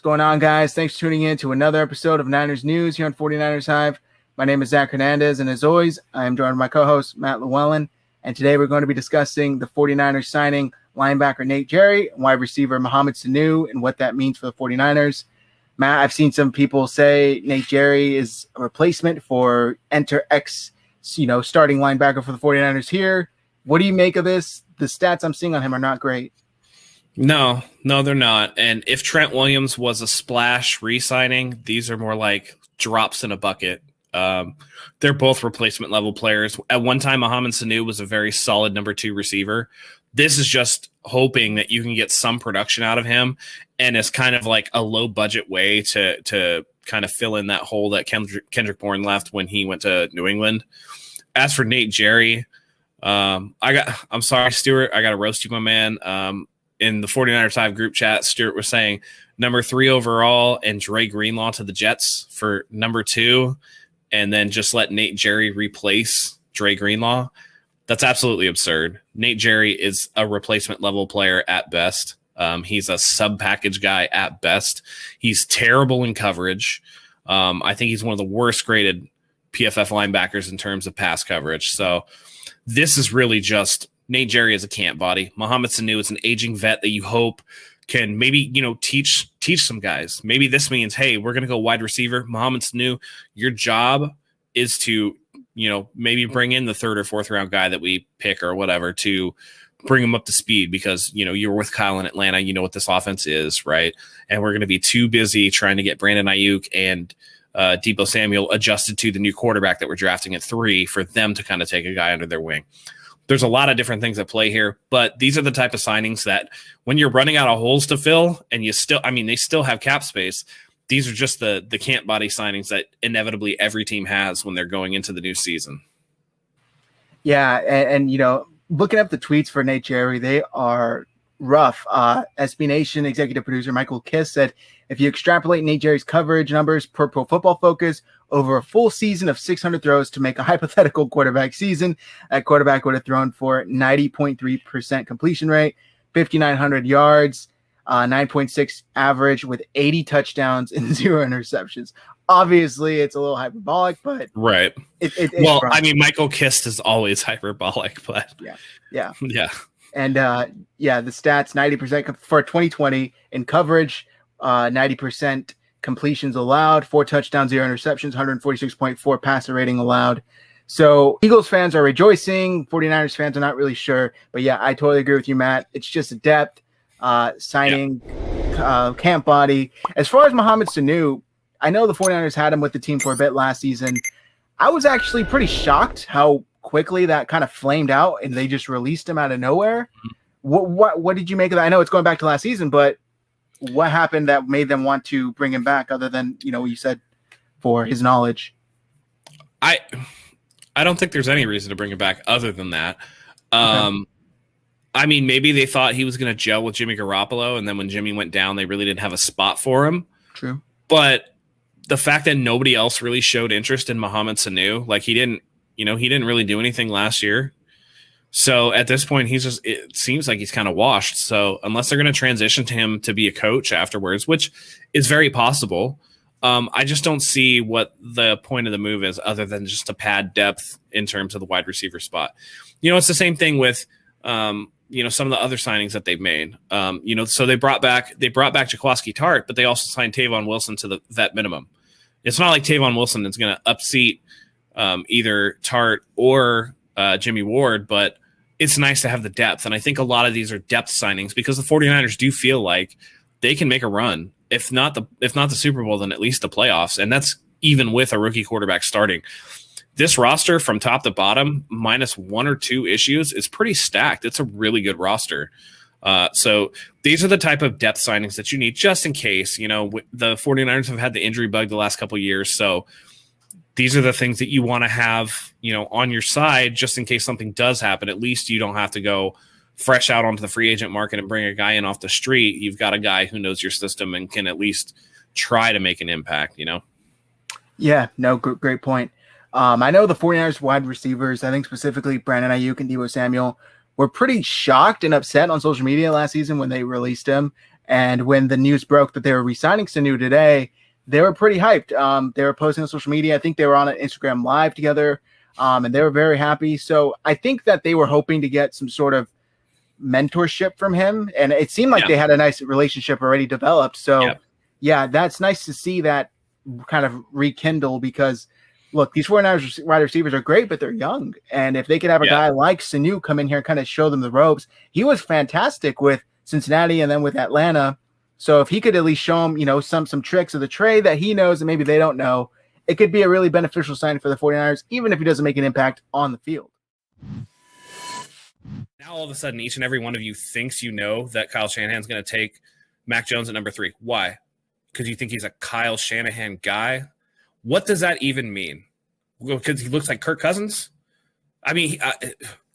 going on, guys? Thanks for tuning in to another episode of Niners News here on 49ers Hive. My name is Zach Hernandez, and as always, I am joined by my co-host, Matt Llewellyn. And today we're going to be discussing the 49ers signing linebacker Nate Gerry and wide receiver Mohamed Sanu and what that means for the 49ers. Matt, I've seen some people say Nate Gerry is a replacement for enter X, starting linebacker for the 49ers here. What do you make of this? The stats I'm seeing on him are not great. No, they're not. And if Trent Williams was a splash re-signing, these are more like drops in a bucket. They're both replacement level players. At one time, Mohamed Sanu was a very solid number 2 receiver. This is just hoping that you can get some production out of him, and it's kind of like a low budget way to kind of fill in that hole that Kendrick Bourne left when he went to New England. As for Nate Gerry, I'm sorry, Stuart, I got to roast you, my man. In the 49ers Hive group chat, Stuart was saying number 3 overall and Dre Greenlaw to the Jets for number 2, and then just let Nate Gerry replace Dre Greenlaw. That's absolutely absurd. Nate Gerry is a replacement level player at best. He's a sub-package guy at best. He's terrible in coverage. I think he's one of the worst graded PFF linebackers in terms of pass coverage. So this is really just Nate Gerry is a camp body. Mohamed Sanu is an aging vet that you hope can maybe, teach some guys. Maybe this means, hey, we're going to go wide receiver. Mohamed Sanu, your job is to, maybe bring in the 3rd or 4th round guy that we pick or whatever to bring him up to speed because, you were with Kyle in Atlanta. You know what this offense is, right? And we're going to be too busy trying to get Brandon Ayuk and Deebo Samuel adjusted to the new quarterback that we're drafting at 3 for them to kind of take a guy under their wing. There's a lot of different things at play here, but these are the type of signings that when you're running out of holes to fill and they still have cap space, these are just the camp body signings that inevitably every team has when they're going into the new season. Yeah, and looking up the tweets for Nate Gerry, they are rough. SB Nation executive producer Michael Kiss said, if you extrapolate Nate Gerry's coverage numbers per Pro Football Focus over a full season of 600 throws to make a hypothetical quarterback season, that quarterback would have thrown for 90.3% completion rate, 5,900 yards, 9.6 average with 80 touchdowns and 0 interceptions. Obviously, it's a little hyperbolic, but right. It's Michael Kiss is always hyperbolic, but yeah. And the stats: 90% for 2020 in coverage, 90% completions allowed, 4 touchdowns, 0 interceptions, 146.4 passer rating allowed. So Eagles fans are rejoicing. 49ers fans are not really sure, but yeah, I totally agree with you, Matt. It's just a depth signing, camp body. As far as Mohamed Sanu, I know the 49ers had him with the team for a bit last season. I was actually pretty shocked how quickly that kind of flamed out and they just released him out of nowhere. What did you make of that? I know it's going back to last season, but what happened that made them want to bring him back other than, what you said for his knowledge? I don't think there's any reason to bring him back other than that. Okay. Maybe they thought he was going to gel with Jimmy Garoppolo, and then when Jimmy went down, they really didn't have a spot for him. True. But the fact that nobody else really showed interest in Mohamed Sanu, like he didn't really do anything last year. So at this point, it seems like he's kind of washed. So unless they're going to transition to him to be a coach afterwards, which is very possible, I just don't see what the point of the move is other than just to pad depth in terms of the wide receiver spot. It's the same thing with, some of the other signings that they've made. So they brought back Jaquiski Tart, but they also signed Tavon Wilson to the vet minimum. It's not like Tavon Wilson is going to upseat either Tart or Jimmy Ward, but it's nice to have the depth. And I think a lot of these are depth signings because the 49ers do feel like they can make a run. If not the Super Bowl, then at least the playoffs. And that's even with a rookie quarterback starting. This roster from top to bottom, minus 1 or 2 issues, is pretty stacked. It's a really good roster. So these are the type of depth signings that you need just in case. The 49ers have had the injury bug the last couple of years. So these are the things that you want to have, on your side just in case something does happen. At least you don't have to go fresh out onto the free agent market and bring a guy in off the street. You've got a guy who knows your system and can at least try to make an impact, Yeah, no, great point. I know the 49ers wide receivers, I think specifically Brandon Ayuk and Deebo Samuel, were pretty shocked and upset on social media last season when they released him. And when the news broke that they were re-signing Sanu today, they were pretty hyped. They were posting on social media. I think they were on an Instagram Live together, and they were very happy. So I think that they were hoping to get some sort of mentorship from him, and it seemed like they had a nice relationship already developed. So yeah, that's nice to see that kind of rekindle, because look, these 49ers wide receivers are great, but they're young. And if they could have a guy like Sanu come in here and kind of show them the ropes, he was fantastic with Cincinnati and then with Atlanta. So if he could at least show them, you know, some tricks of the trade that he knows and maybe they don't know, it could be a really beneficial sign for the 49ers, even if he doesn't make an impact on the field. Now all of a sudden, each and every one of you thinks you know that Kyle Shanahan's going to take Mac Jones at number 3. Why? Because you think he's a Kyle Shanahan guy? What does that even mean? Because he looks like Kirk Cousins? I mean,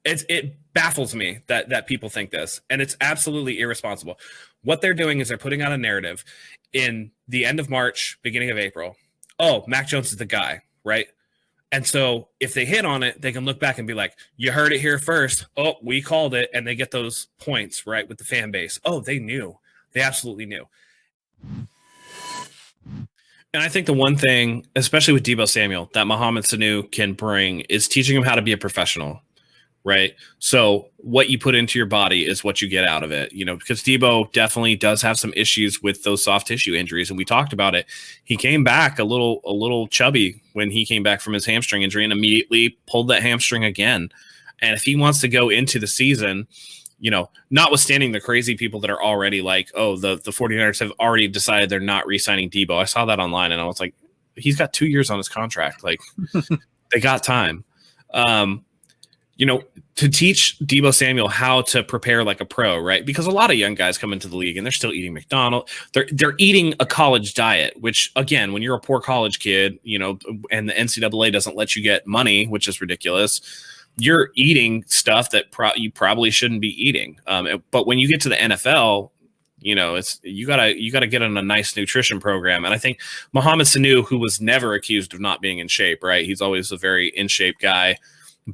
it baffles me that people think this, and it's absolutely irresponsible. What they're doing is they're putting out a narrative in the end of March, beginning of April. Oh, Mac Jones is the guy, right? And so if they hit on it, they can look back and be like, you heard it here first. Oh, we called it. And they get those points, right, with the fan base. Oh, they knew. They absolutely knew. And I think the one thing, especially with Deebo Samuel, that Mohamed Sanu can bring is teaching him how to be a professional, right? So what you put into your body is what you get out of it, you know, because Deebo definitely does have some issues with those soft tissue injuries. And we talked about it. He came back a little chubby when he came back from his hamstring injury and immediately pulled that hamstring again. And if he wants to go into the season, you know, notwithstanding the crazy people that are already like, oh, the 49ers have already decided they're not re-signing Deebo. I saw that online and I was like, he's got 2 years on his contract. Like they got time. You know, to teach Deebo Samuel how to prepare like a pro, right? Because a lot of young guys come into the league and they're still eating McDonald's. They're eating a college diet, which again, when you're a poor college kid, you know, and the NCAA doesn't let you get money, which is ridiculous. You're eating stuff that you probably shouldn't be eating. But when you get to the NFL, you know, it's you gotta get on a nice nutrition program. And I think Mohamed Sanu, who was never accused of not being in shape, right? He's always a very in shape guy.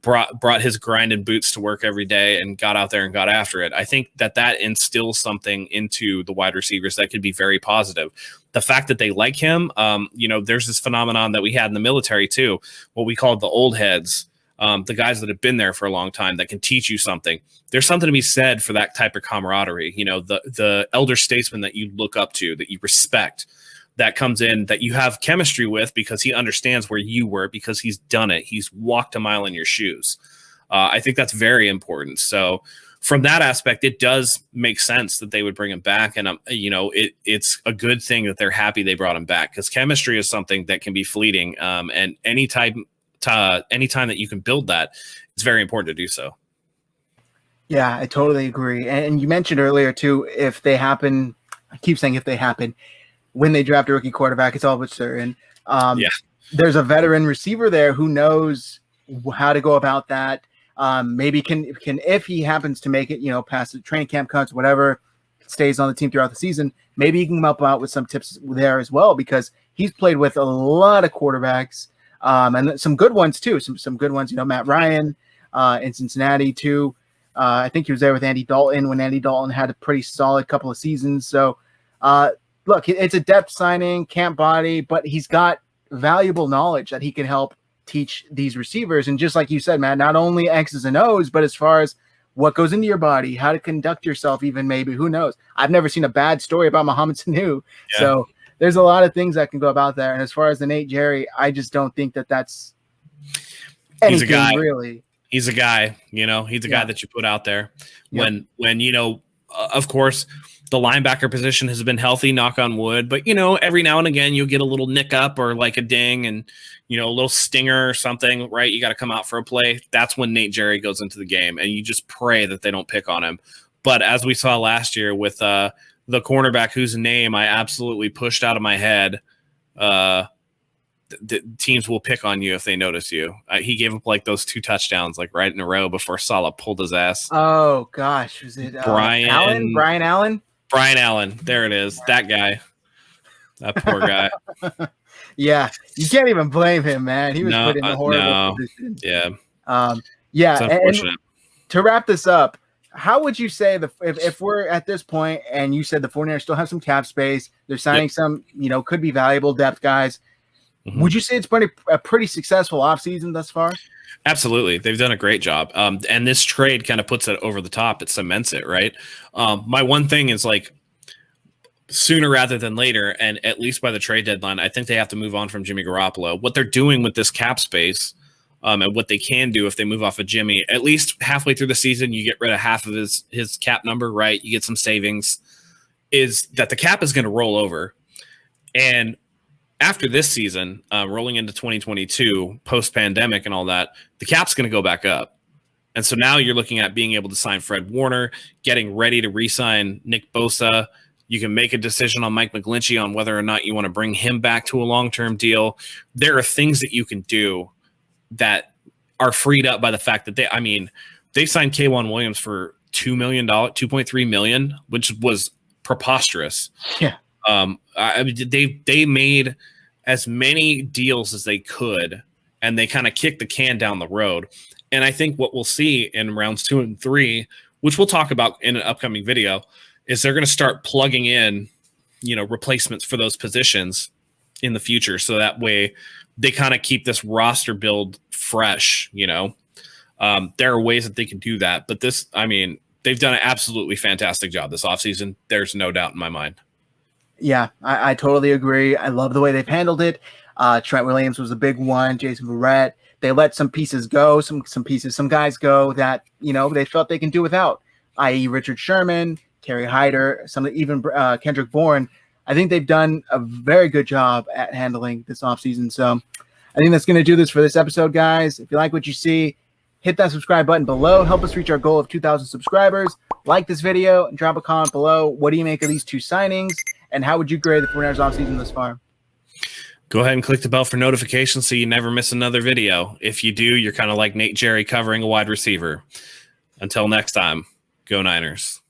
Brought his grinded boots to work every day and got out there and got after it. I think that instills something into the wide receivers that could be very positive. The fact that they like him, you know, there's this phenomenon that we had in the military too, what we called the old heads. The guys that have been there for a long time that can teach you something. There's something to be said for that type of camaraderie. You know, the elder statesman that you look up to, that you respect, that comes in, that you have chemistry with because he understands where you were, because he's done it. He's walked a mile in your shoes. I think that's very important. So from that aspect, it does make sense that they would bring him back. And, you know, it's a good thing that they're happy they brought him back, because chemistry is something that can be fleeting. And anytime that you can build that, it's very important to do so. Yeah, I totally agree. And you mentioned earlier too, if they happen, I keep saying if they happen, when they draft a rookie quarterback, it's all but certain. There's a veteran receiver there who knows how to go about that. Maybe can if he happens to make it, you know, past the training camp cuts, whatever, stays on the team throughout the season, maybe he can help out with some tips there as well, because he's played with a lot of quarterbacks. And some good ones too. Some good ones, you know, Matt Ryan in Cincinnati too. I think he was there with Andy Dalton when Andy Dalton had a pretty solid couple of seasons. So look, it's a depth signing, camp body, but he's got valuable knowledge that he can help teach these receivers. And just like you said, Matt, not only X's and O's, but as far as what goes into your body, how to conduct yourself, even maybe, who knows? I've never seen a bad story about Mohamed Sanu. Yeah. So there's a lot of things that can go about there. And as far as the Nate Gerry, I just don't think that's anything. He's a guy, really. He's a guy, you know, he's a guy that you put out there when, you know, of course, the linebacker position has been healthy, knock on wood, but, you know, every now and again you'll get a little nick up or like a ding and, you know, a little stinger or something, right? You got to come out for a play. That's when Nate Gerry goes into the game, and you just pray that they don't pick on him. But as we saw last year with the cornerback whose name I absolutely pushed out of my head, the teams will pick on you if they notice you. He gave up like those 2 touchdowns like right in a row before Salah pulled his ass. Oh gosh, was it Brian Allen? Brian Allen, there it is. That guy, that poor guy. Yeah, you can't even blame him, man. He was put in a horrible position. Yeah, yeah. And to wrap this up, how would you say if we're at this point and you said the 49ers still have some cap space, they're signing some, could be valuable depth guys. Mm-hmm. Would you say it's been a pretty successful offseason thus far? Absolutely. They've done a great job. And this trade kind of puts it over the top. It cements it, right? My one thing is like sooner rather than later, and at least by the trade deadline, I think they have to move on from Jimmy Garoppolo. What they're doing with this cap space and what they can do if they move off of Jimmy, at least halfway through the season, you get rid of half of his cap number, right? You get some savings, is that the cap is going to roll over. And after this season, rolling into 2022, post-pandemic and all that, the cap's going to go back up. And so now you're looking at being able to sign Fred Warner, getting ready to re-sign Nick Bosa. You can make a decision on Mike McGlinchey on whether or not you want to bring him back to a long-term deal. There are things that you can do that are freed up by the fact that they signed K'Wan Williams for $2 million, $2.3 million, which was preposterous. Yeah. They made as many deals as they could, and they kind of kicked the can down the road. And I think what we'll see in rounds 2 and 3, which we'll talk about in an upcoming video, is they're going to start plugging in, replacements for those positions in the future. So that way they kind of keep this roster build fresh. There are ways that they can do that, but they've done an absolutely fantastic job this offseason. There's no doubt in my mind. Yeah, I totally agree. I love the way they've handled it. Trent Williams was a big one. Jason Verrett. They let some pieces go, some guys go that, they felt they can do without, i.e. Richard Sherman, Kerry Hyder, even Kendrick Bourne. I think they've done a very good job at handling this offseason. So I think that's going to do this for this episode, guys. If you like what you see, hit that subscribe button below. Help us reach our goal of 2,000 subscribers. Like this video and drop a comment below. What do you make of these 2 signings? And how would you grade the 49ers offseason thus far? Go ahead and click the bell for notifications so you never miss another video. If you do, you're kind of like Gerry covering a wide receiver. Until next time, go Niners.